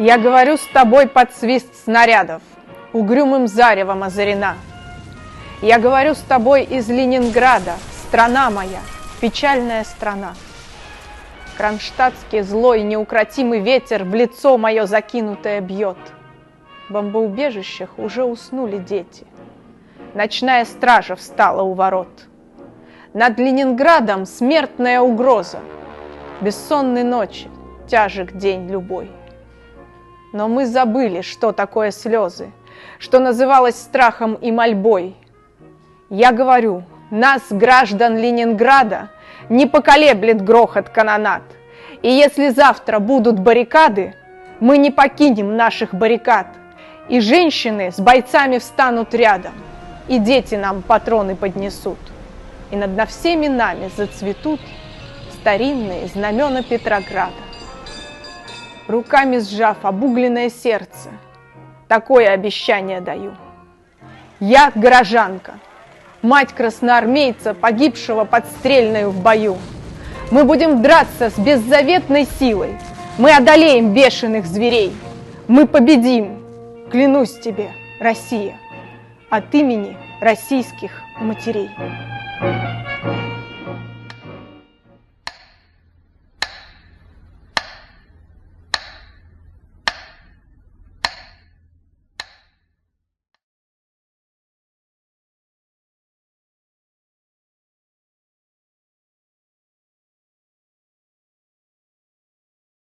Я говорю с тобой под свист снарядов, угрюмым заревом озарена. Я говорю с тобой из Ленинграда, страна моя, печальная страна. Кронштадтский злой неукротимый ветер в лицо мое закинутое бьет. В бомбоубежищах уже уснули дети. Ночная стража встала у ворот. Над Ленинградом смертная угроза. Бессонной ночи, тяжек день любой. Но мы забыли, что такое слезы, что называлось страхом и мольбой. Я говорю, нас, граждан Ленинграда, не поколеблет грохот канонад. И если завтра будут баррикады, мы не покинем наших баррикад. И женщины с бойцами встанут рядом, и дети нам патроны поднесут. И над всеми нами зацветут старинные знамена Петрограда. Руками сжав обугленное сердце, такое обещание даю. Я горожанка, мать красноармейца, погибшего под Стрельною в бою. Мы будем драться с беззаветной силой, мы одолеем бешеных зверей, мы победим, клянусь тебе, Россия, от имени российских матерей.